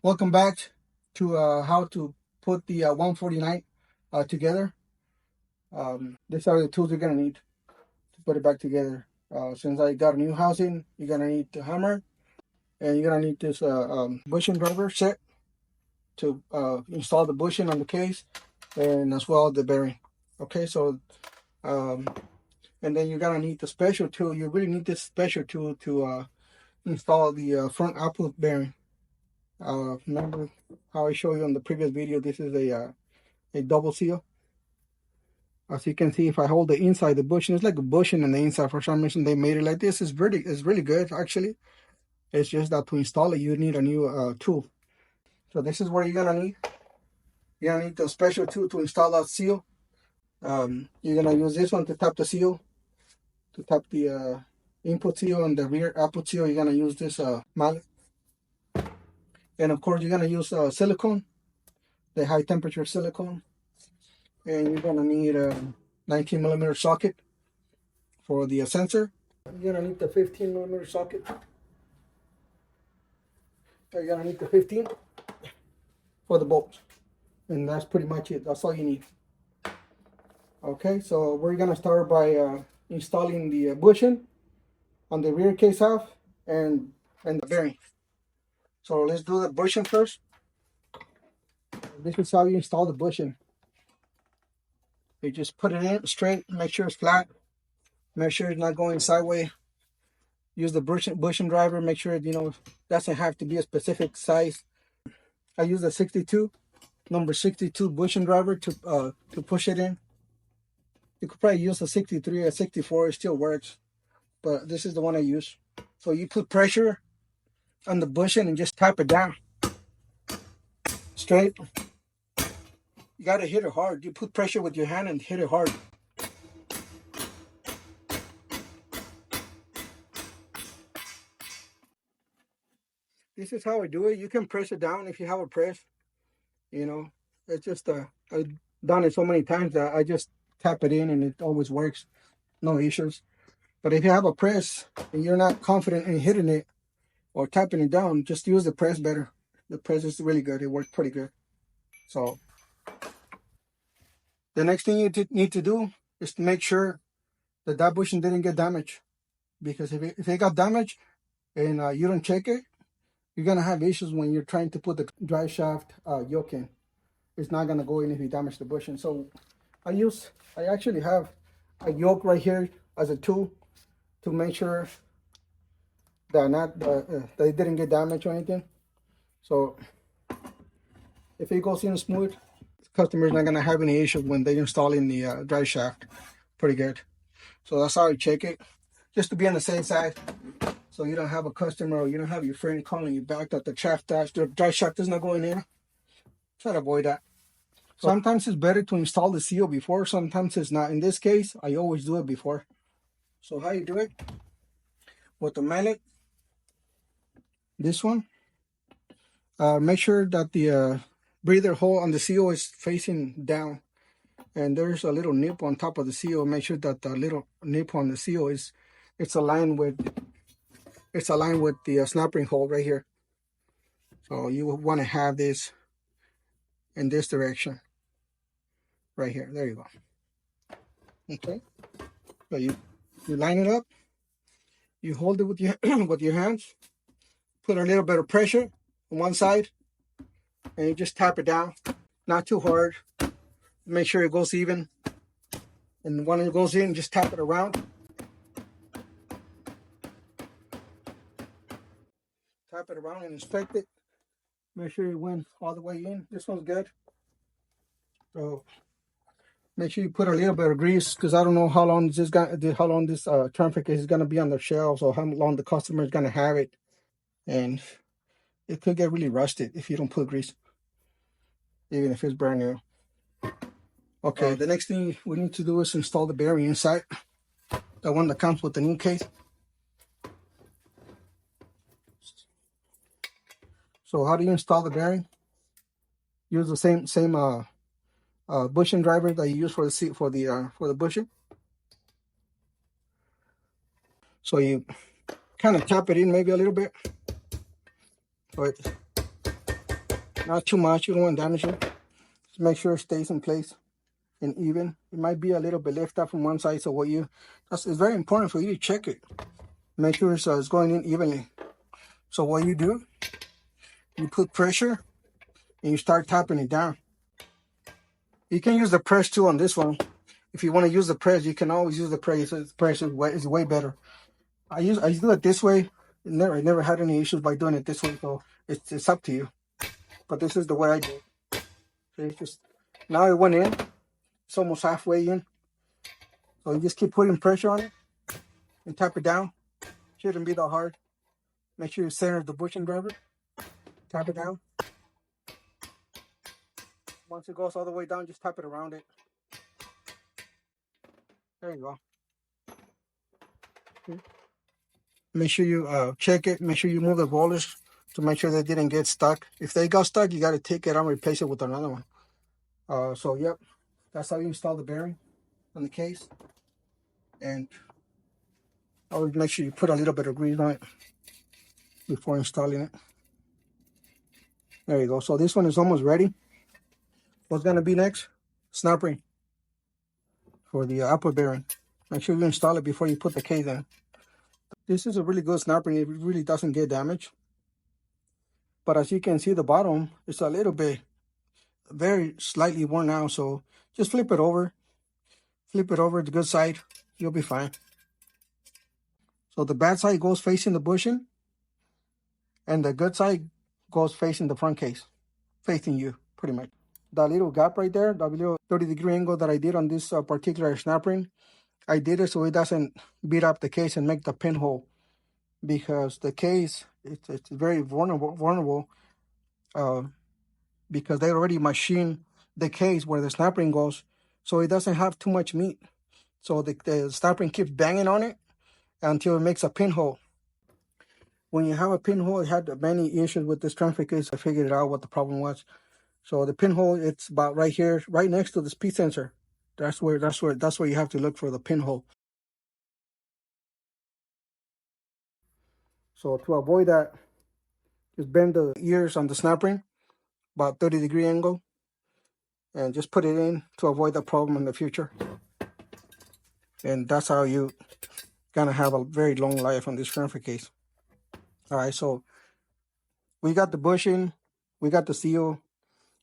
Welcome back to how to put the 149 together. These are the tools you're gonna need to put it back together. Since I got a new housing, you're gonna need the hammer, and you're gonna need this bushing driver set to install the bushing on the case, and as well the bearing. Okay, so and then you're gonna need the special tool. You really need this special tool to install the front output bearing. Remember how I showed you on the previous video? This is a double seal. As you can see, if I hold the inside, the bushing, it's like a bushing on the inside. For some reason, they made it like this. It's really good, actually. It's just that to install it, you need a new tool. So this is what you're gonna need. You're gonna need the special tool to install that seal. You're gonna use this one to tap the seal, to tap the input seal, and the rear output seal. You're gonna use this mallet. And of course, you're gonna use silicone, the high temperature silicone. And you're gonna need a 19mm socket for the sensor. You're gonna need the 15mm socket. You're gonna need the 15 for the bolt. And that's pretty much it. That's all you need. Okay, so we're gonna start by installing the bushing on the rear case half and the bearing. So let's do the bushing first. This is how you install the bushing. You just put it in straight, make sure it's flat, make sure it's not going sideways. Use the bushing driver, make sure it doesn't have to be a specific size. I use the 62, number 62 bushing driver to push it in. You could probably use a 63 or 64, it still works, but this is the one I use. So you put pressure on the bushing and just tap it down straight. You got to hit it hard. You put pressure with your hand and hit it hard. This is how I do it. You can press it down if you have a press. It's just I've done it so many times that I just tap it in and it always works. No issues. But if you have a press and you're not confident in hitting it or tapping it down, just use the press better. The press is really good. It works pretty good. So the next thing you need to do is to make sure that bushing didn't get damaged. Because if it got damaged and you don't check it, you're going to have issues when you're trying to put the drive shaft yoke in. It's not going to go in if you damage the bushing. So I actually have a yoke right here as a tool to make sure that it didn't get damaged or anything. So if it goes in smooth, the customer's not going to have any issues when they're installing the drive shaft. Pretty good. So that's how I check it, just to be on the safe side. So you don't have a customer or you don't have your friend calling you back that the drive shaft is not going in. Try to avoid that. Sometimes it's better to install the seal before, sometimes it's not. In this case, I always do it before. So how you do it? With the mallet, this one, make sure that the breather hole on the seal is facing down. And there's a little nip on top of the seal. Make sure that the little nip on the seal it's aligned with the snap ring hole right here. So you want to have this in this direction right here. There you go. Okay, so you line it up, you hold it with your with your hands, put a little bit of pressure on one side, and you just tap it down, not too hard. Make sure it goes even, and when it goes in, just tap it around. Tap it around and inspect it. Make sure it went all the way in. This one's good. So make sure you put a little bit of grease, because I don't know how long this traffic case is gonna be on the shelves, or how long the customer is gonna have it, and it could get really rusted if you don't put grease, even if it's brand new. Okay, the next thing we need to do is install the bearing inside, the one that comes with the new case. So how do you install the bearing? Use the same bushing driver that you use for the bushing. So you kind of tap it in maybe a little bit. Not too much. You don't want to damage it. Just make sure it stays in place and even. It might be a little bit left up from one side, so it's very important for you to check it. Make sure it's going in evenly. So what you do, you put pressure and you start tapping it down. You can use the press too on this one. If you want to use the press, you can always use the press. The press is way better. I do it this way. I never had any issues by doing it this way, so it's up to you. But this is the way I do it. So it's just, now it went in. It's almost halfway in. So you just keep putting pressure on it and tap it down. Shouldn't be that hard. Make sure you center the bushing driver. Tap it down. Once it goes all the way down, just tap it around it. There you go. Okay. Make sure you check it. Make sure you move the rollers to make sure they didn't get stuck. If they got stuck, you got to take it out and replace it with another one. So yep, that's how you install the bearing on the case. And always make sure you put a little bit of grease on it before installing it. There you go. So this one is almost ready. What's gonna be next? Snap ring for the upper bearing. Make sure you install it before you put the case in. This is a really good snap ring. It really doesn't get damaged. But as you can see, the bottom is a little bit, very slightly worn out. So just flip it over. Flip it over the good side. You'll be fine. So the bad side goes facing the bushing, and the good side goes facing the front case, facing you, pretty much. That little gap right there, that little 30-degree angle that I did on this particular snap ring, I did it so it doesn't beat up the case and make the pinhole, because the case, it's very vulnerable because they already machined the case where the snap ring goes, so it doesn't have too much meat. So the snap ring keeps banging on it until it makes a pinhole. When you have a pinhole, I had many issues with this transfer case. I figured it out what the problem was. So the pinhole, it's about right here, right next to the speed sensor. That's where you have to look for the pinhole. So to avoid that, just bend the ears on the snap ring, about 30-degree angle, and just put it in to avoid that problem in the future. And that's how you gonna have a very long life on this transfer case. All right, so we got the bushing, we got the seal,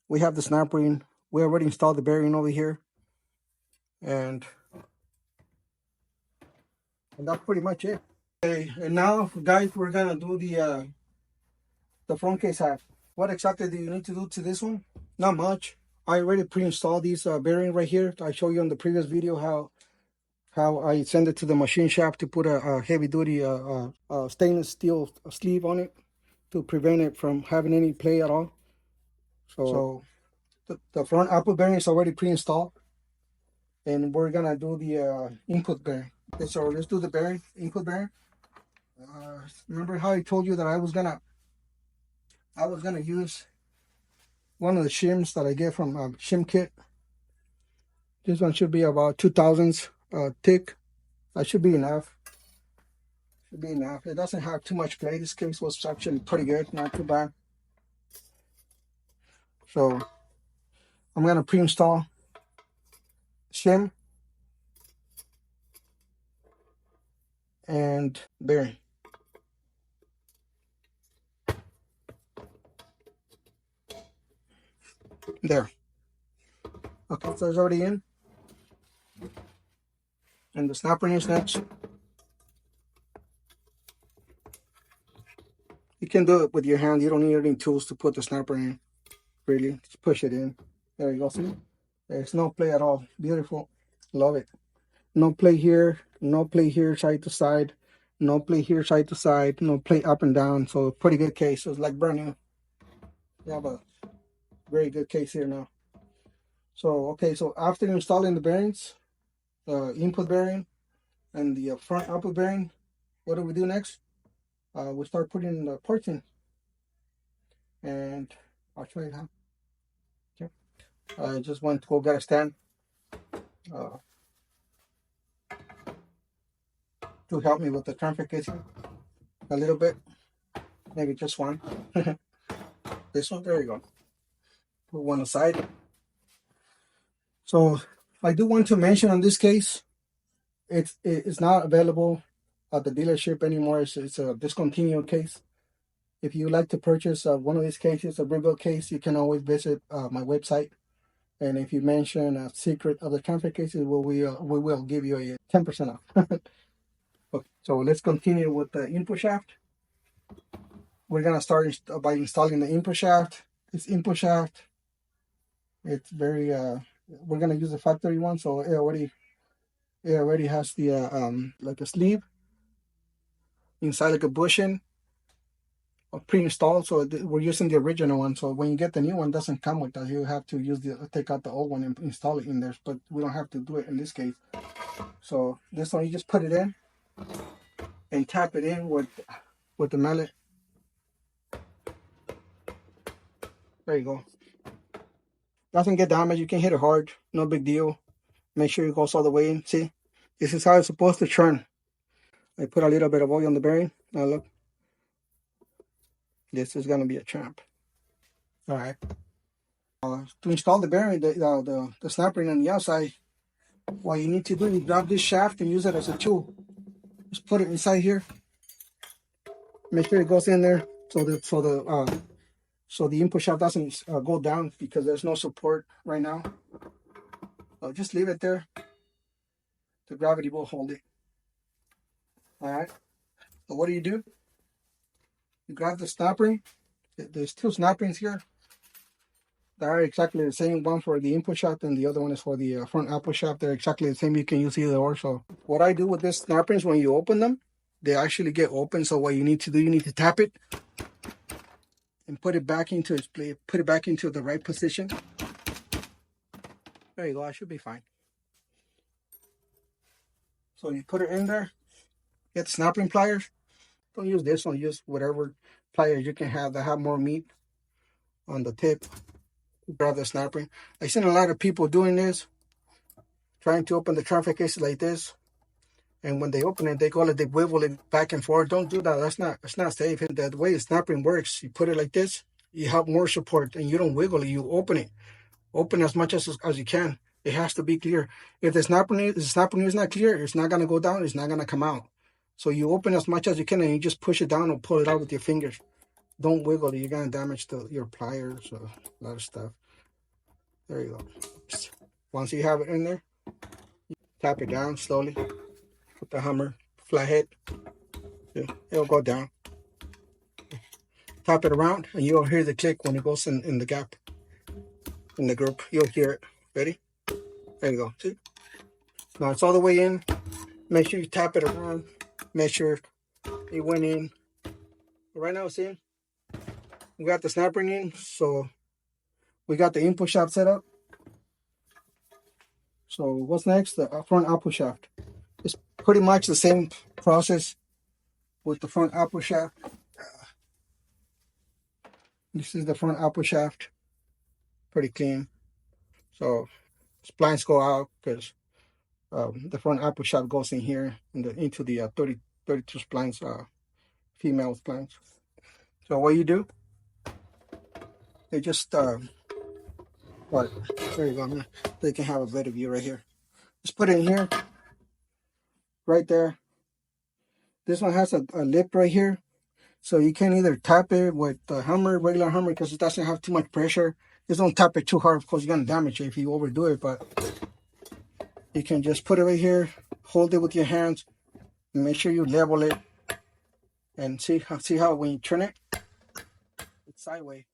we have the snap ring, we already installed the bearing over here, and that's pretty much it. Okay, and now guys, we're gonna do the front case half. What exactly do you need to do to this one? Not much. I already pre-installed these bearing right here. I showed you on the previous video how I send it to the machine shop to put a heavy duty stainless steel sleeve on it to prevent it from having any play at all. So the front output bearing is already pre-installed, and we're gonna do the input bearing. Okay, so let's do the bearing, input bearing. Remember how I told you that I was gonna use one of the shims that I get from shim kit. This one should be about 2/1000 thick. That should be enough. Should be enough. It doesn't have too much play. This case was actually pretty good, not too bad. So I'm gonna pre-install shim and bearing. There. Okay, so it's already in. And the snap ring is next. You can do it with your hand. You don't need any tools to put the snap ring in. Really, just push it in. There you go. See? There's no play at all. Beautiful. Love it. No play here. No play here side to side. No play here side to side. No play up and down. So pretty good case. So it's like brand new. You have a very good case here now. So okay, so after installing the bearings, the input bearing and the front output bearing, what do we do next? We start putting the parts in, and I'll show you how. Okay. I just went to go get a stand to help me with the transfer casing a little bit, maybe just one. This one, there you go. put one aside. So I do want to mention on this case, it's not available at the dealership anymore. It's a discontinued case. If you like to purchase one of these cases, a rebuild case, you can always visit my website. And if you mention a secret of the transfer cases, we will give you a 10% off. Okay, so let's continue with the input shaft. We're gonna start by installing the input shaft. This input shaft, it's very we're gonna use the factory one, so it already has the like a sleeve inside, like a bushing pre-installed. So we're using the original one. So when you get the new one, it doesn't come with that. You have to take out the old one and install it in there. But we don't have to do it in this case. So this one, you just put it in and tap it in with the mallet. There you go. Doesn't get damaged. You can hit it hard. No big deal. Make sure it goes all the way in. See, this is how it's supposed to turn. I put a little bit of oil on the bearing. Now look, this is gonna be a champ. All right. To install the bearing, the snap ring on the outside, what you need to do is grab this shaft and use it as a tool. Just put it inside here. Make sure it goes in there so the input shaft doesn't go down, because there's no support right now. So just leave it there. The gravity will hold it. All right. So what do? You grab the snap ring. There's two snap rings here. They are exactly the same. One for the input shaft and the other one is for the front output shaft. They're exactly the same. You can use either or. So what I do with this snap rings, when you open them, they actually get open. So what you need to do, you need to tap it and put it back into its place. Put it back into the right position. There you go. I should be fine. So you put it in there. Get the snap ring pliers. Don't use this one. Use whatever pliers you can have that have more meat on the tip. Grab the snap ring. I've seen a lot of people doing this, trying to open the transfer case like this, and when they open it, they wiggle it back and forth. Don't do that. It's not safe. And the way the snap ring works, you put it like this, you have more support, and you don't wiggle it. You open it. Open as much as you can. It has to be clear. If the snap ring is not clear, it's not gonna go down. It's not gonna come out. So you open as much as you can, and you just push it down or pull it out with your fingers. Don't wiggle it. You're gonna damage your pliers, a lot of stuff. There you go. Once you have it in there, tap it down slowly with the hammer, flathead. It'll go down. Tap it around, and you'll hear the click when it goes in the gap, in the group. You'll hear it. Ready? There you go. See? Now it's all the way in. Make sure you tap it around. Make sure it went in. Right now it's in. We got the snap ring in, so we got the input shaft set up. So what's next? The front output shaft. It's pretty much the same process with the front output shaft. This is the front output shaft. Pretty clean. So splines go out because the front output shaft goes in here into the 32 splines, female splines. So what you do? They just what? There you go. They can have a better view right here. Just put it in here, right there. This one has a lip right here, so you can either tap it with the hammer, regular hammer, because it doesn't have too much pressure. Just don't tap it too hard because you're gonna damage it if you overdo it. But you can just put it right here, hold it with your hands, and make sure you level it, and see how when you turn it, it's sideways.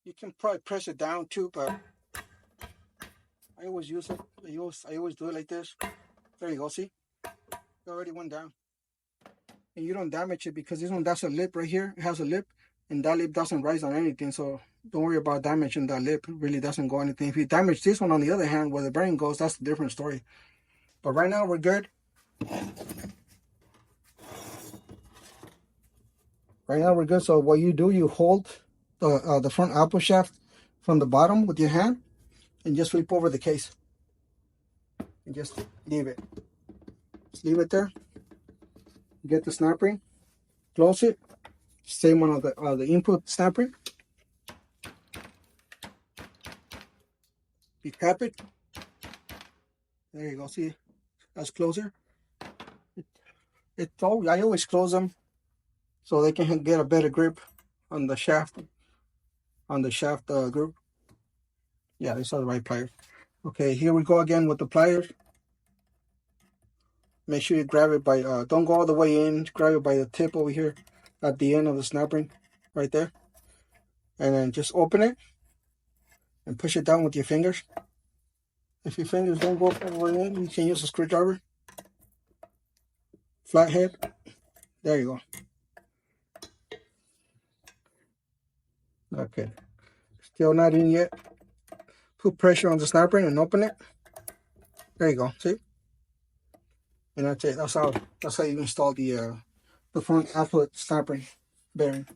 You can probably press it down too, but I always use it. I always do it like this. There you go. See, it already went down, and you don't damage it because this one, that's a lip right here. It has a lip, and that lip doesn't rise on anything. So don't worry about damaging that lip. It really doesn't go anything. If you damage this one, on the other hand, where the bearing goes, that's a different story. But right now we're good. Right now we're good. So what you do, you hold the front output shaft from the bottom with your hand, and just flip over the case, and just leave it. Just leave it there. Get the snap ring, close it. Same one of the input snap ring. You tap it. There you go. See, that's closer. I always close them so they can get a better grip on the shaft. On the shaft grip. Yeah, these are the right pliers. Okay, here we go again with the pliers. Make sure you grab it by, don't go all the way in. Grab it by the tip over here at the end of the snap ring, right there. And then just open it and push it down with your fingers. If your fingers don't go all the way in, you can use a screwdriver. Flathead. There you go. Okay. Still not in yet. Put pressure on the snap ring and open it. There you go. See? And that's it. That's how you install the front output snap ring bearing.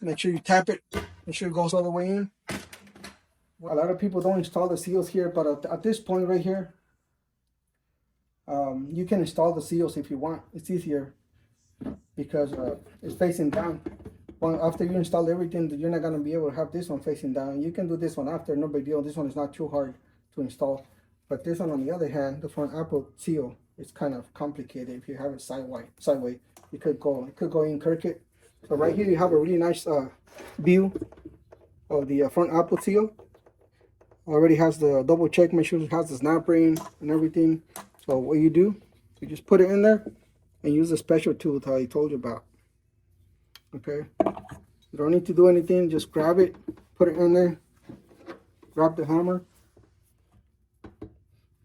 Make sure you tap it. Make sure it goes all the way in. A lot of people don't install the seals here, but at this point right here, you can install the seals if you want. It's easier because it's facing down. Well, after you install everything, you're not going to be able to have this one facing down. You can do this one after, no big deal. This one is not too hard to install. But this one, on the other hand, the front output seal, it's kind of complicated. If you have it sideways, it could go in crooked. So right here, you have a really nice view of the front output seal. Already has the double check, make sure it has the snap ring and everything. So what you do, you just put it in there and use a special tool that I told you about. Okay, you don't need to do anything, just grab it, put it in there, grab the hammer,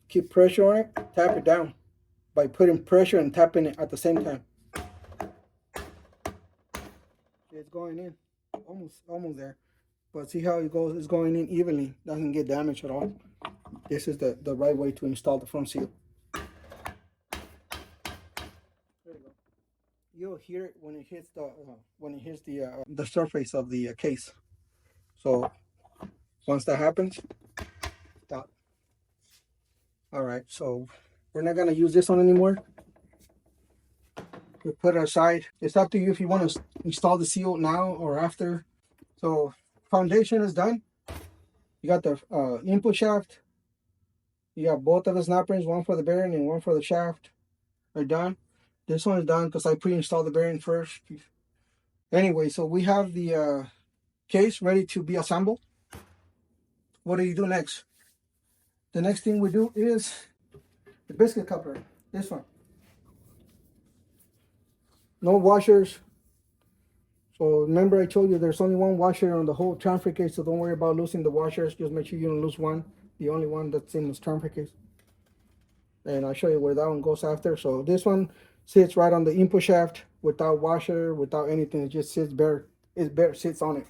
keep pressure on it, tap it down by putting pressure and tapping it at the same time. It's going in, almost there. But see how it goes, it's going in evenly, doesn't get damaged at all. This is the right way to install the front seal. There you go. You'll hear it when it hits the surface of the case. So once that happens, stop. All right, so we're not gonna use this one anymore. We put it aside. It's up to you if you want to install the seal now or after. So foundation is done. You got the input shaft. You got both of the snap rings, one for the bearing and one for the shaft. They're done. This one is done because I pre-installed the bearing first. Anyway, so we have the case ready to be assembled. What do you do next? The next thing we do is the biscuit coupler. This one. No washers. So remember I told you there's only one washer on the whole transfer case, so don't worry about losing the washers. Just make sure you don't lose one. The only one that's in this transfer case. And I'll show you where that one goes after. So this one sits right on the input shaft without washer, without anything. It just sits bare. It's bare, sits on it.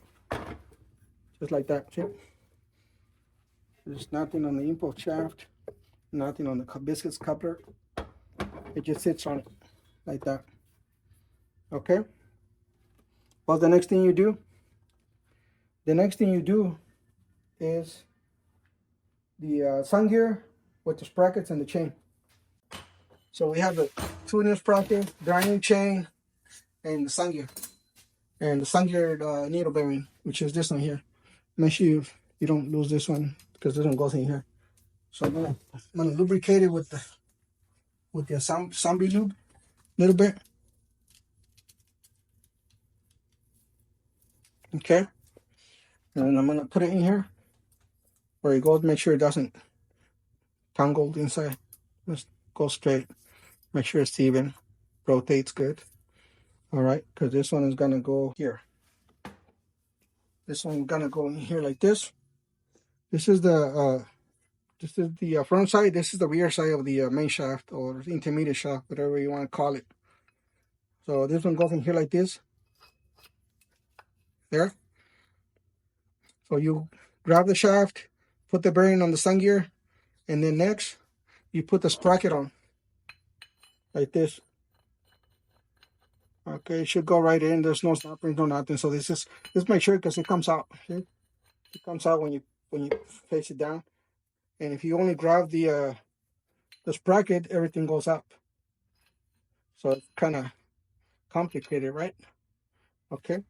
Just like that. See? There's nothing on the input shaft, nothing on the biscuits coupler. It just sits on it like that. Okay? What's the next thing you do? The next thing you do is the sun gear with the sprockets and the chain. So we have the 2-inch sprocket, grinding chain, and the sun gear. And the sun gear needle bearing, which is this one here. Make sure you don't lose this one because this one goes in here. So I'm gonna lubricate it with the zombie lube a little bit. Okay. And I'm gonna put it in here where it goes. Make sure it doesn't tangle inside. Just go straight. Make sure it's even. Rotates good. All right, because this one is gonna go here. This one is gonna go in here like this. This is the front side. This is the rear side of the main shaft or intermediate shaft, whatever you want to call it. So this one goes in here like this. There. So you grab the shaft, put the bearing on the sun gear, and then next you put the sprocket on like this. Okay, it should go right in. There's no snap rings, no nothing. So just make sure because it comes out. See? It comes out when you face it down. And if you only grab the sprocket, everything goes up. So it's kind of complicated, right? Okay.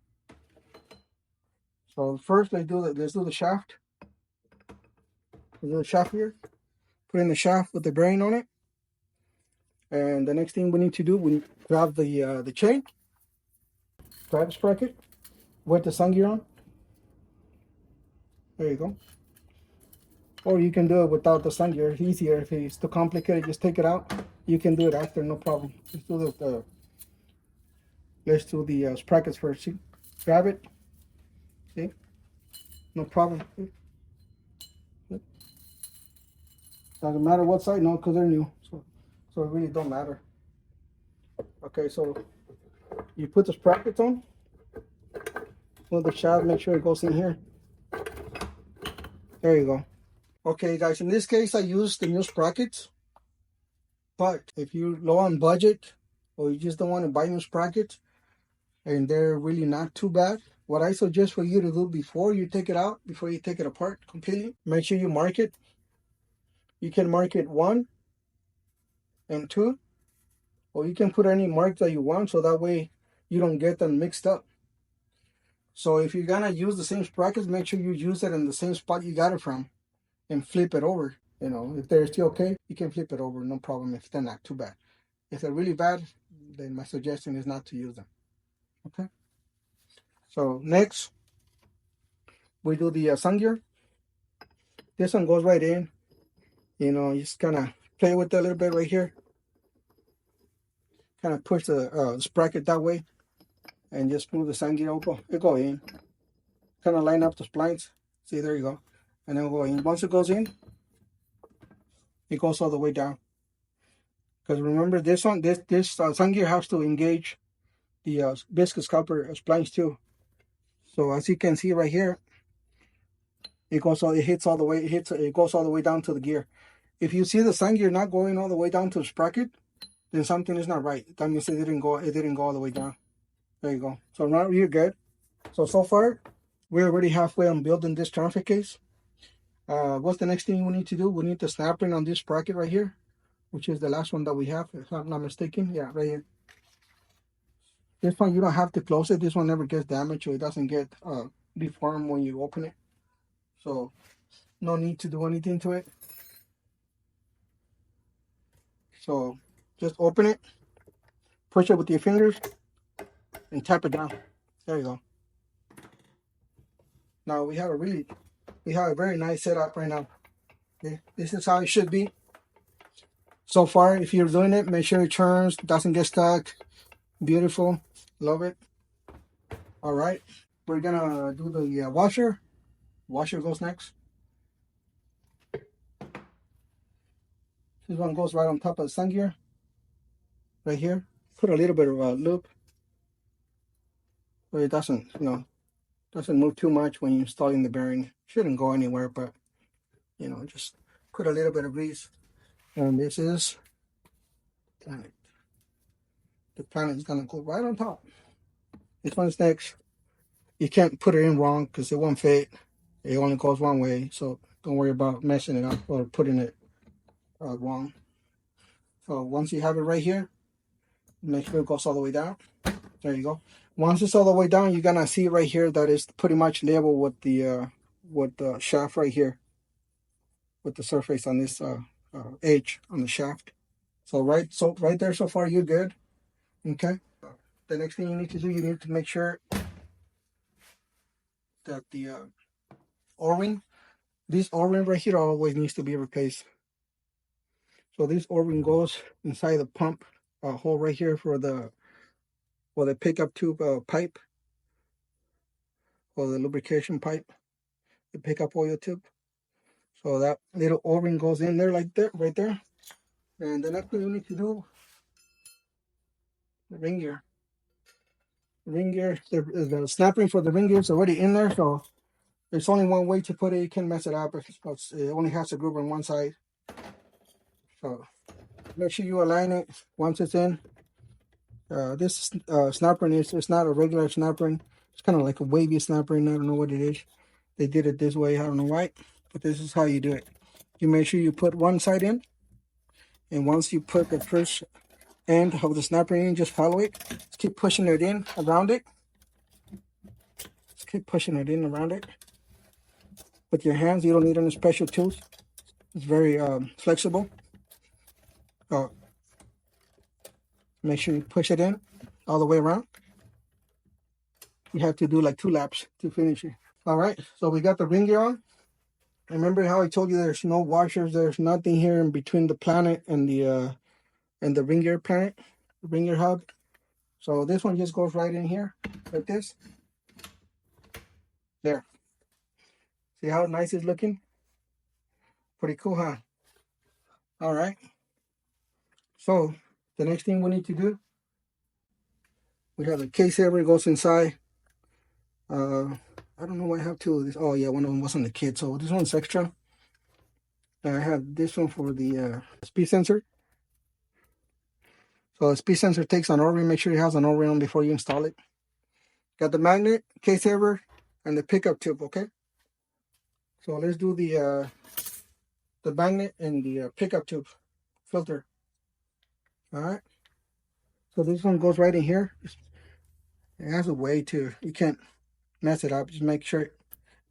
So first let's do the shaft. the shaft here. Put in the shaft with the bearing on it. And the next thing we need to do, we grab the chain, grab the sprocket with the sun gear on. There you go. Or you can do it without the sun gear. It's easier. If it's too complicated, just take it out. You can do it after, no problem. Let's do the sprockets first. See? Grab it. See? No problem. Doesn't matter what side, no, because they're new. So it really don't matter. Okay, so you put the sprockets on. With the shaft, make sure it goes in here. There you go. Okay, guys, in this case, I used the new sprockets. But if you're low on budget or you just don't want to buy new sprockets and they're really not too bad, what I suggest for you to do before you take it out, before you take it apart completely, make sure you mark it. You can mark it 1 and 2, or you can put any mark that you want so that way you don't get them mixed up. So if you're gonna use the same sprockets, make sure you use it in the same spot you got it from and flip it over. You know, if they're still okay, you can flip it over, no problem if they're not too bad. If they're really bad, then my suggestion is not to use them. Okay. So next, we do the sun gear. This one goes right in. You know, you just kind of play with it a little bit right here. Kind of push the sprocket that way, and just move the sun gear over. It go in. Kind of line up the splines. See, there you go. And then we'll go in. Once it goes in, it goes all the way down. Because remember, this one, this sun gear has to engage the viscous copper splines too. So as you can see right here, it goes all the way down to the gear. If you see the sun gear not going all the way down to the sprocket, then something is not right. That means it didn't go all the way down. There you go. So now you're good. So far, we're already halfway on building this transfer case. What's the next thing we need to do? We need the snap ring on this sprocket right here, which is the last one that we have, if I'm not mistaken. Yeah, right here. This one, you don't have to close it. This one never gets damaged, or it doesn't get deformed when you open it. So no need to do anything to it. So just open it, push it with your fingers, and tap it down. There you go. Now we have a very nice setup right now. Okay, this is how it should be. So far, if you're doing it, make sure it turns, doesn't get stuck. Beautiful, love it. All right, we're gonna do the washer. Washer goes next. This one goes right on top of the sun gear. Right here. Put a little bit of a loop, so it doesn't, doesn't move too much when you're installing the bearing. Shouldn't go anywhere, but just put a little bit of grease. And this is planet. The planet is gonna go right on top. This one's next. You can't put it in wrong because it won't fit. It only goes one way, so don't worry about messing it up or putting it wrong. So once you have it right here, make sure it goes all the way down. There you go. Once it's all the way down, you're gonna see right here that it's pretty much level with the shaft right here, with the surface on this edge on the shaft. So right there so far you're good. Okay. The next thing you need to do, you need to make sure that the O-ring, this O-ring right here always needs to be replaced. So this O-ring goes inside the pump hole right here for the pickup tube pipe, or the lubrication pipe, the pickup oil tube. So that little O-ring goes in there like that, right there. And the next thing you need to do, the ring gear. The snap ring for the ring gear is already in there, so there's only one way to put it. You can mess it up. It only has a groove on one side. So make sure you align it once it's in. This snap ring it's not a regular snap ring. It's kind of like a wavy snap ring. I don't know what it is. They did it this way. I don't know why, but this is how you do it. You make sure you put one side in, and once you put the first end of the snap ring in, just follow it. Just keep pushing it in around it. Just keep pushing it in around it with your hands. You don't need any special tools. It's very flexible. Make sure you push it in all the way around. You have to do like 2 laps to finish it. All right, so we got the ring gear on. Remember how I told you there's no washers, there's nothing here in between the planet and the ring gear planet, the ring gear hub. So this one just goes right in here, like this. There. See how nice it's looking? Pretty cool, huh? All right. So the next thing we need to do, we have the case saver goes inside. I don't know why I have two of these. Oh yeah, one of them was on the kit, so this one's extra. I have this one for the speed sensor. So the speed sensor takes an O-ring. Make sure it has an O-ring on before you install it. Got the magnet, case saver, and the pickup tube. Okay. So let's do the magnet and the pickup tube filter. All right. So this one goes right in here. It has a way to, you can't mess it up. Just make sure it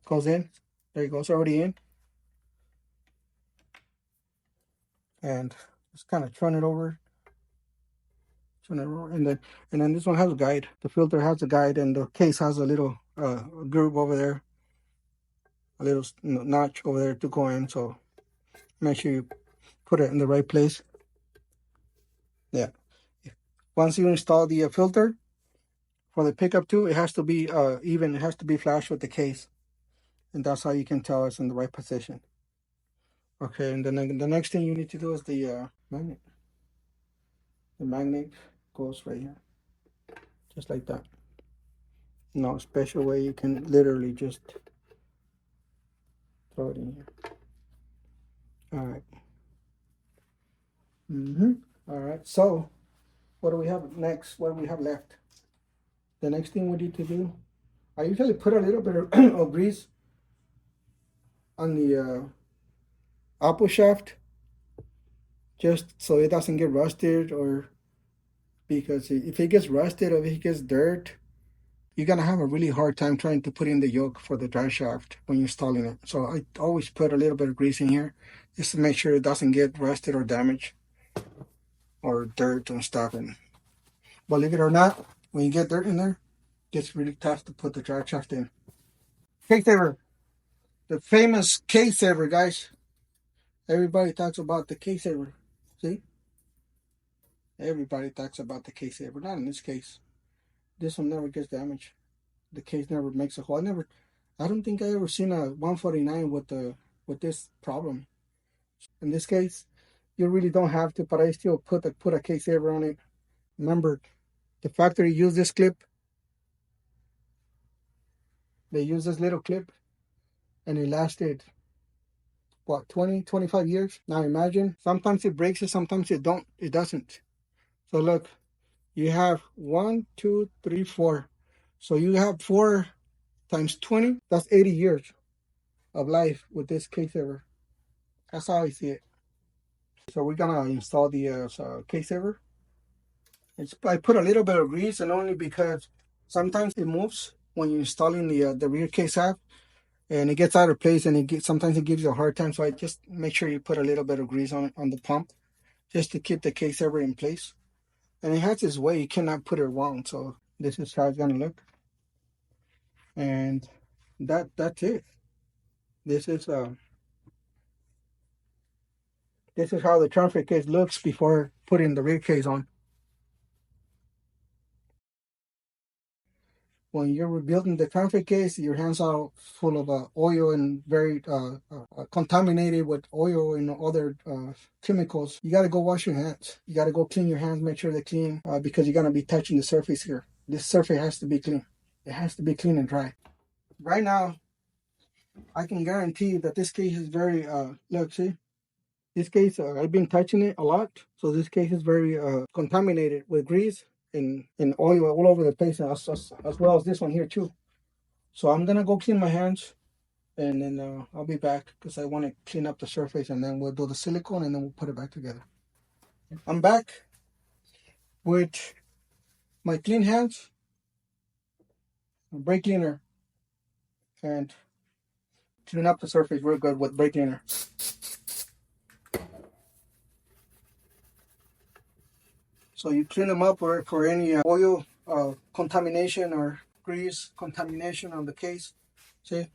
goes in. There you go. It's already in. And just kind of turn it over. And then this one has a guide. The filter has a guide, and the case has a little groove over there, a little notch over there to go in. So make sure you put it in the right place. Yeah. Once you install the filter for the pickup tube, it has to be even. It has to be flush with the case, and that's how you can tell it's in the right position. Okay, and then the next thing you need to do is the magnet. The magnet goes right here, just like that. No special way. You can literally just throw it in here. All right. All right. So, what do we have next? What do we have left? The next thing we need to do, I usually put a little bit of grease on the apple shaft, just so it doesn't get rusted, or because if it gets rusted or if it gets dirt, you're gonna have a really hard time trying to put in the yoke for the drive shaft when you're installing it. So I always put a little bit of grease in here just to make sure it doesn't get rusted or damaged or dirt and stuff. And believe it or not, when you get dirt in there, it gets really tough to put the drive shaft in. Case saver, the famous case saver, guys. Everybody talks about the case saver. See, everybody talks about the case saver. Not in this case. This one never gets damaged. The case never makes a hole. I don't think I ever seen a 149 with this problem. In this case, you really don't have to, but I still put a case saver on it. Remember, the factory used this clip. They used this little clip, and it lasted what, 20, 25 years. Now imagine, sometimes it breaks it, sometimes it doesn't. So look, you have 1, 2, 3, 4. So you have 4 times 20. That's 80 years of life with this case saver. That's how I see it. So we're gonna install the case saver. I put a little bit of grease, and only because sometimes it moves when you're installing the rear case half, and it gets out of place, and sometimes it gives you a hard time. So I just make sure you put a little bit of grease on the pump, just to keep the case saver in place. And it has its way. You cannot put it wrong. So this is how it's gonna look. And that's it. This is how the transfer case looks before putting the rear case on. When you're rebuilding the transfer case, your hands are full of oil and very contaminated with oil and other chemicals. You got to go wash your hands. You got to go clean your hands, make sure they're clean, because you're going to be touching the surface here. This surface has to be clean. It has to be clean and dry. Right now, I can guarantee that this case is very, look, see? This case, I've been touching it a lot. So this case is very contaminated with grease and oil all over the place, as well as this one here too. So I'm gonna go clean my hands, and then I'll be back because I want to clean up the surface, and then we'll do the silicone, and then we'll put it back together. I'm back with my clean hands, brake cleaner, and clean up the surface real good with brake cleaner. So you clean them up for any oil contamination or grease contamination on the case. See?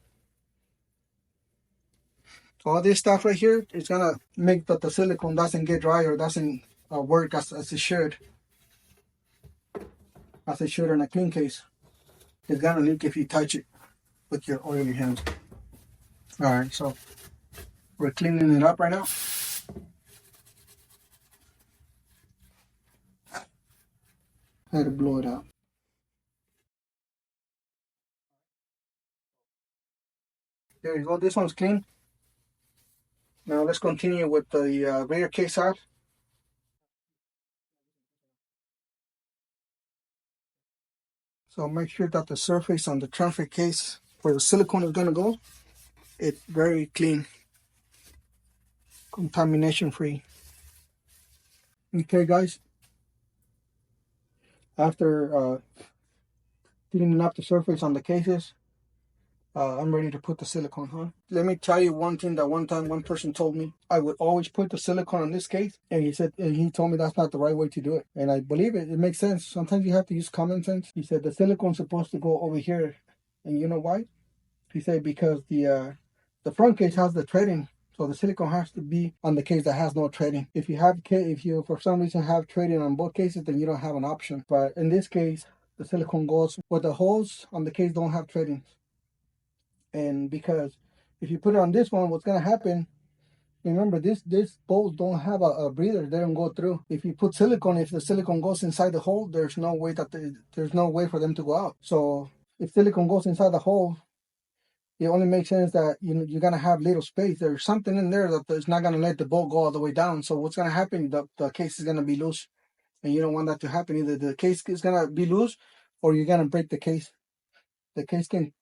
So all this stuff right here is gonna make that the silicone doesn't get dry or doesn't work as it should in a clean case. It's gonna leak if you touch it with your oily hands. All right, so we're cleaning it up right now. I had to blow it out. There you go. This one's clean. Now let's continue with the rear case out. So make sure that the surface on the transfer case where the silicone is gonna go, it's very clean, contamination free. Okay, guys. After cleaning up the surface on the cases, I'm ready to put the silicone on. Let me tell you one thing that one time one person told me. I would always put the silicone on this case, and he told me that's not the right way to do it. And I believe it. It makes sense. Sometimes you have to use common sense. He said the silicone's supposed to go over here, and you know why? He said because the front case has the threading, so the silicone has to be on the case that has no threading. If you for some reason have threading on both cases, then you don't have an option. But in this case, the silicone goes where the holes on the case don't have threading. And because if you put it on this one, what's gonna happen? Remember, this bolts don't have a breather; they don't go through. If you put silicone, if the silicone goes inside the hole, there's no way for them to go out. So if silicone goes inside the hole, it only makes sense that you're gonna have little space. There's something in there that is not gonna let the bolt go all the way down. So what's gonna happen? The case is gonna be loose, and you don't want that to happen. Either the case is gonna be loose, or you're gonna break the case. The case can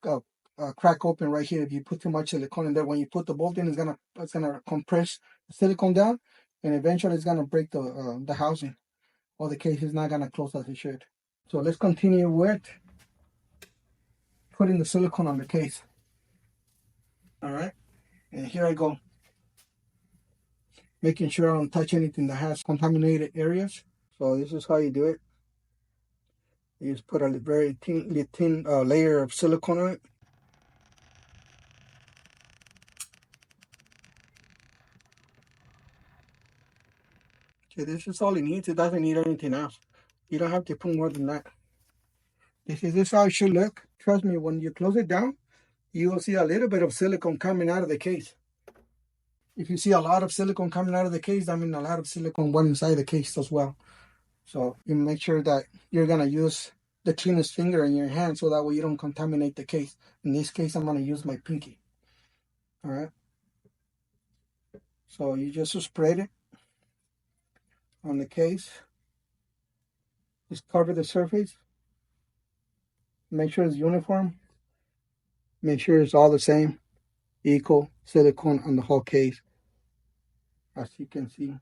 crack open right here if you put too much silicone in there. When you put the bolt in, it's gonna compress the silicone down, and eventually it's gonna break the housing, or the case is not gonna close as it should. So let's continue with putting the silicone on the case. All right, and here I go, making sure I don't touch anything that has contaminated areas. So this is how you do it. You just put a very thin layer of silicone on it. Okay, this is all it needs. It doesn't need anything else. You don't have to put more than that. This is how it should look. Trust me, when you close it down, you will see a little bit of silicone coming out of the case. If you see a lot of silicone coming out of the case, I mean a lot of silicone went inside the case as well. So you make sure that you're gonna use the cleanest finger in your hand so that way you don't contaminate the case. In this case, I'm gonna use my pinky. All right. So you just spread it on the case. Just cover the surface. Make sure it's uniform. Make sure it's all the same, equal silicone on the whole case. As you can see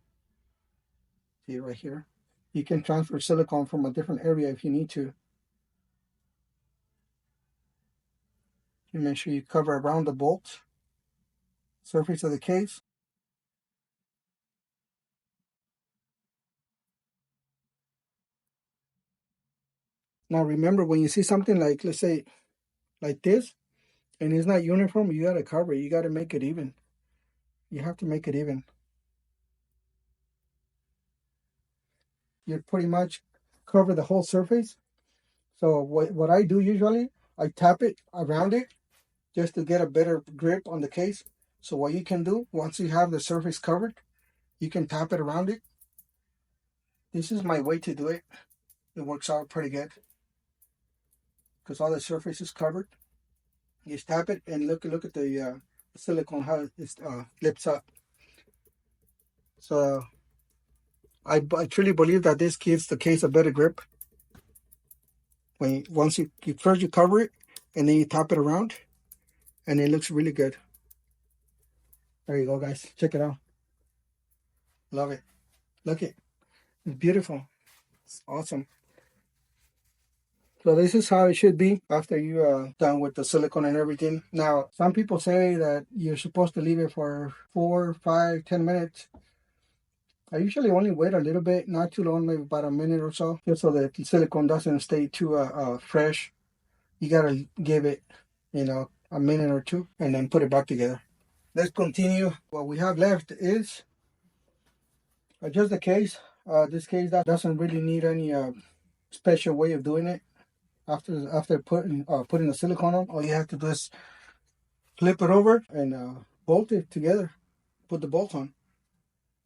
right here. You can transfer silicone from a different area if you need to. You make sure you cover around the bolt surface of the case. Now remember, when you see something like, let's say, like this, and it's not uniform, you gotta cover it. You gotta make it even. You have to make it even. You pretty much cover the whole surface. So what I do usually, I tap it around it just to get a better grip on the case. So what you can do, once you have the surface covered, you can tap it around it. This is my way to do it. It works out pretty good because all the surface is covered. You tap it and look at the silicone, how it lifts up. So I truly believe that this gives the case a better grip. Once you first you cover it and then you tap it around, and it looks really good. There you go, guys. Check it out. Love it. Look it. It's beautiful. It's awesome. So this is how it should be after you are done with the silicone and everything. Now, some people say that you're supposed to leave it for 4, 5, 10 minutes. I usually only wait a little bit, not too long, maybe about a minute or so, just so that the silicone doesn't stay too fresh. You gotta give it, a minute or two, and then put it back together. Let's continue. What we have left is just the case. This case that doesn't really need any special way of doing it. After putting the silicone on, all you have to do is flip it over and bolt it together. Put the bolts on.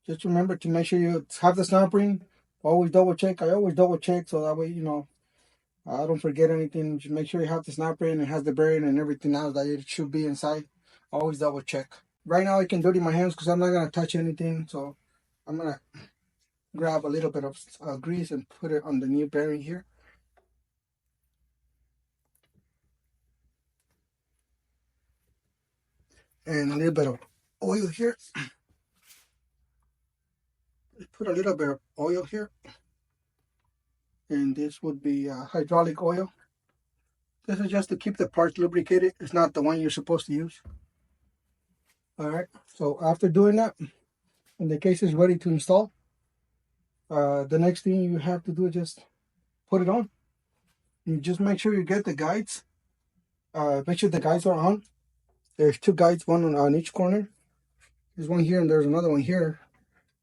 Just remember to make sure you have the snap ring. Always double check. I always double check so that way I don't forget anything. Just make sure you have the snap ring and has the bearing and everything else that it should be inside. Always double check. Right now I can dirty my hands because I'm not gonna touch anything. So I'm gonna grab a little bit of grease and put it on the new bearing here. And a little bit of oil here. Put a little bit of oil here. And this would be hydraulic oil. This is just to keep the parts lubricated. It's not the one you're supposed to use. All right. So after doing that, and the case is ready to install, the next thing you have to do is just put it on. You just make sure you get the guides. Make sure the guides are on. There's two guides, one on each corner. There's one here and there's another one here.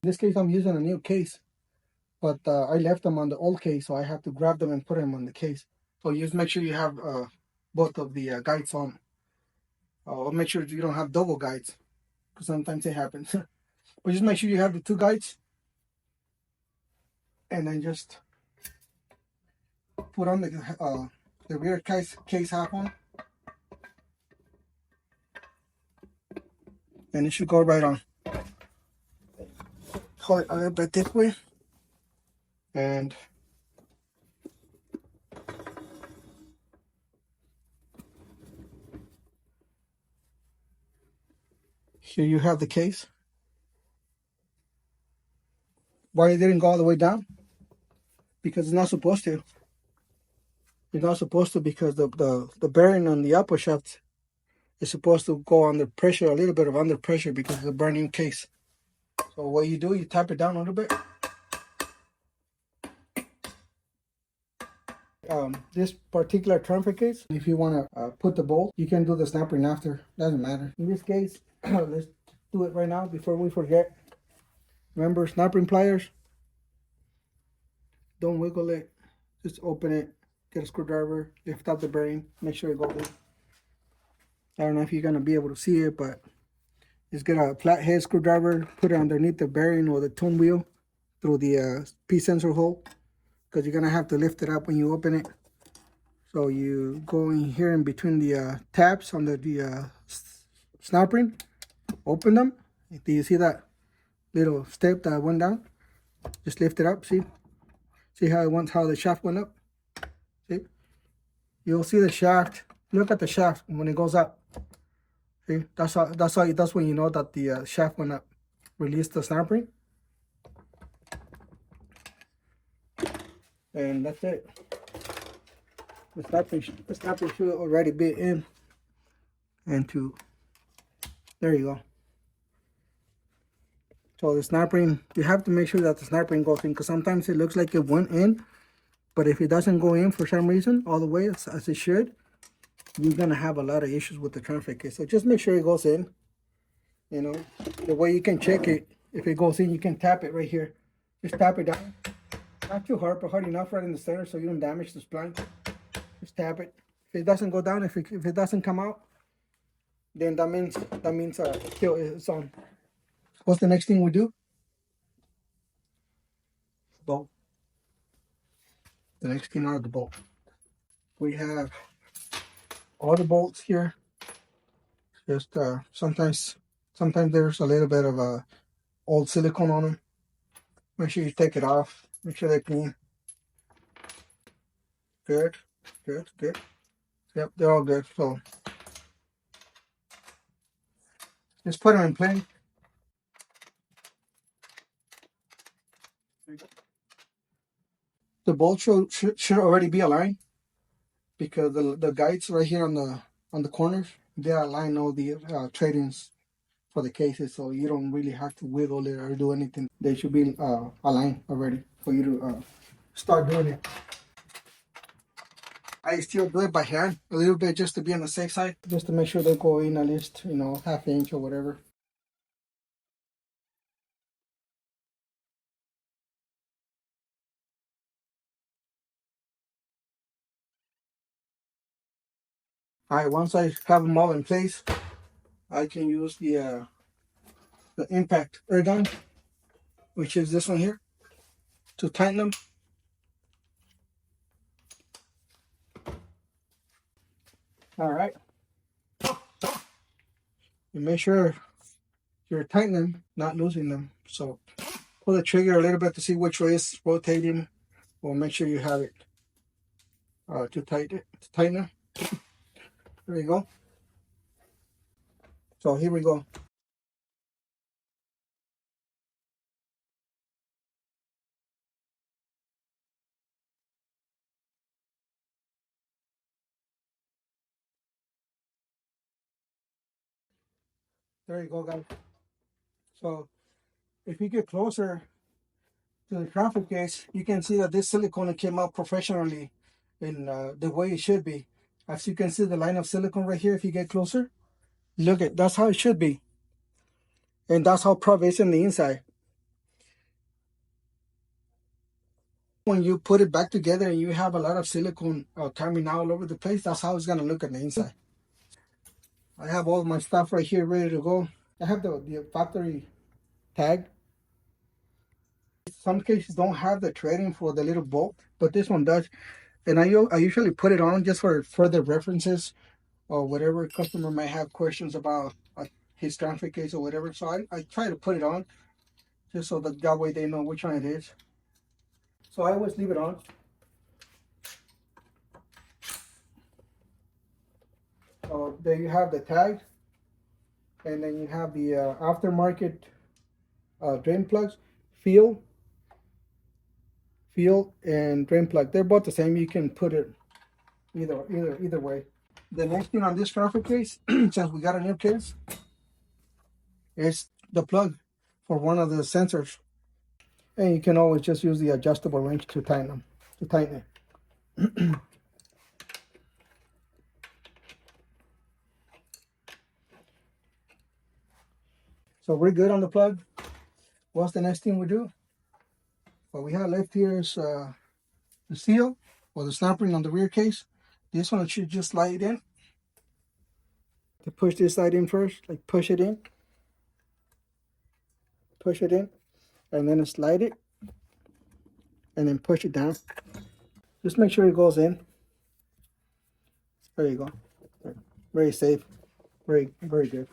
In this case, I'm using a new case, but I left them on the old case, so I have to grab them and put them on the case. So you just make sure you have both of the guides on. Make sure you don't have double guides, because sometimes it happens. But just make sure you have the two guides, and then just put on the rear case half on, and it should go right on. Hold it a little bit this way, and here you have the case. Why it didn't go all the way down? Because it's not supposed to. It's not supposed to, because the bearing on the upper shaft is supposed to go under pressure, a little bit of under pressure, because it's a brand new case. So what you do, you tap it down a little bit. This particular transfer case, if you want to put the bolt, you can do the snap ring after. Doesn't matter. In this case, let's do it right now before we forget. Remember, snap ring pliers. Don't wiggle it. Just open it. Get a screwdriver. Lift up the bearing. Make sure it goes in. I don't know if you're gonna be able to see it, but just get a flathead screwdriver. Put it underneath the bearing or the tone wheel through the P sensor hole, because you're gonna have to lift it up when you open it. So you go in here in between the tabs under the snap ring, open them. Do you see that little step that went down? Just lift it up. See how the shaft went up. See, you'll see the shaft. Look at the shaft when it goes up. See, that's when you know that the shaft went up. Release the snap ring, and that's it. The snap ring should already be in. There you go. So the snap ring, you have to make sure that the snap ring goes in, because sometimes it looks like it went in, but if it doesn't go in for some reason all the way as it should, you're gonna have a lot of issues with the transfer case. So just make sure it goes in. The way you can check it, if it goes in, you can tap it right here. Just tap it down. Not too hard, but hard enough right in the center so you don't damage the spline. Just tap it. If it doesn't go down, if it doesn't come out, then that means still it's on. What's the next thing we do? Bolt. The next thing are the bolt. We have all the bolts here. Just sometimes there's a little bit of old silicone on them. Make sure you take it off. Make sure they're clean. Good. Yep, they're all good. So just put them in place. The bolt should already be aligned, because the guides right here on the corners, they align all the tradings for the cases, so you don't really have to wiggle it or do anything. They should be aligned already for you to start doing it. I still do it by hand a little bit just to be on the safe side, just to make sure they go in at least, you know, half inch or whatever. All right, once I have them all in place, I can use the impact air gun, which is this one here, to tighten them. All right. You make sure you're tightening, not losing them. So pull the trigger a little bit to see which way it's rotating, or make sure you have it to tighten it. There you go. So here we go. There you go, guys. So if you get closer to the traffic case, you can see that this silicone came out professionally in the way it should be. As you can see the line of silicone right here, if you get closer, look at, that's how it should be. And that's how proud it is in the inside. When you put it back together and you have a lot of silicone coming out all over the place, that's how it's going to look on the inside. I have all my stuff right here ready to go. I have the factory tag. Some cases don't have the threading for the little bolt, but this one does. And I usually put it on just for further references or whatever customer might have questions about his transfer case or whatever. So I try to put it on just so that way they know which one it is. So I always leave it on. So there you have the tag, and then you have the aftermarket drain plugs, field and drain plug. They're both the same. You can put it either way. The next thing on this transfer case, since we got a new case, is the plug for one of the sensors. And you can always just use the adjustable wrench to tighten it. So we're good on the plug. What's the next thing we do? What we have left here is the seal or the snap ring on the rear case. This one should just slide in. To push this side in first, like push it in, and then slide it, and then push it down. Just make sure it goes in. There you go. Very safe. Very good.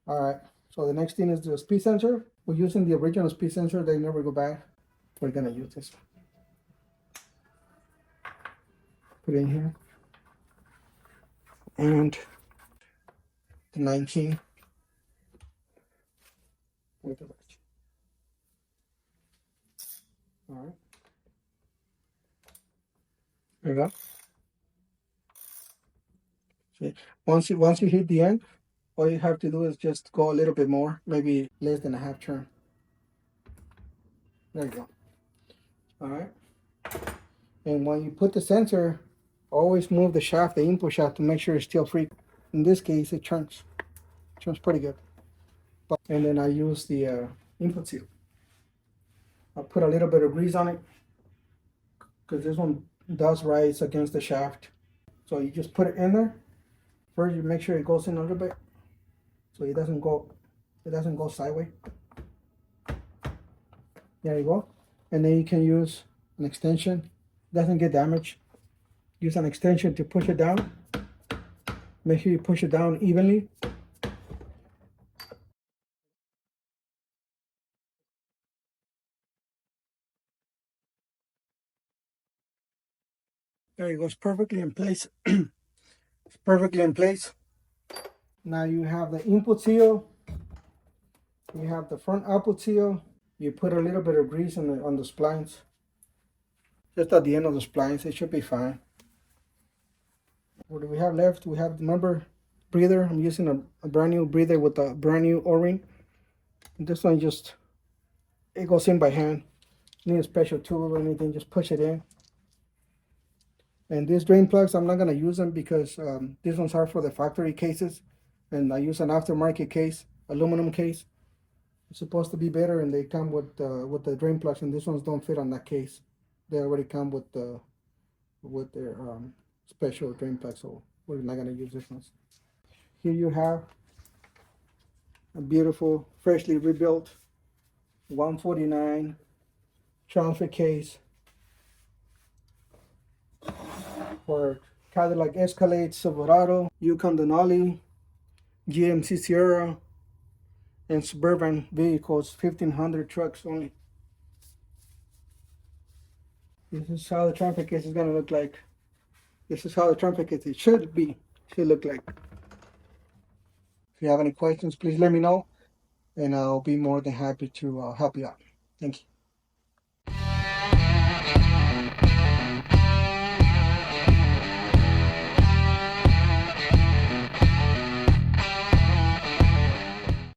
All right. So the next thing is the speed sensor. We're using the original speed sensor. They never go back. We're gonna use this. Put it in here. And the 19 with the wedge. All right. There you go. See, once you hit the end, all you have to do is just go a little bit more, maybe less than a half turn. There you go. All right. And when you put the sensor, always move the shaft, the input shaft, to make sure it's still free. In this case, it turns pretty good. And then I use the input seal. I put a little bit of grease on it because this one does rise against the shaft. So you just put it in there. First, you make sure it goes in a little bit, so it doesn't go sideways. There you go. And then you can use an extension. It doesn't get damaged. Use an extension to push it down. Make sure you push it down evenly. There you go. It's perfectly in place. It's perfectly in place. Now you have the input seal. You have the front output seal. You put a little bit of grease on the splines. Just at the end of the splines, it should be fine. What do we have left? We have, remember, breather. I'm using a brand new breather with a brand new O-ring. This one just, it goes in by hand. Need a special tool or anything, just push it in. And these drain plugs, I'm not going to use them because these ones are for the factory cases. And I use an aftermarket case, aluminum case. It's supposed to be better, and they come with the drain plugs, and these ones don't fit on that case. They already come with their special drain plugs, so we're not going to use this ones. Here you have a beautiful, freshly rebuilt 149 transfer case for Cadillac Escalade, Silverado, Yukon Denali, GMC Sierra, and Suburban vehicles, 1,500 trucks only. This is how the transfer case is going to look like. This is how the transfer case should look like. If you have any questions, please let me know, and I'll be more than happy to help you out. Thank you.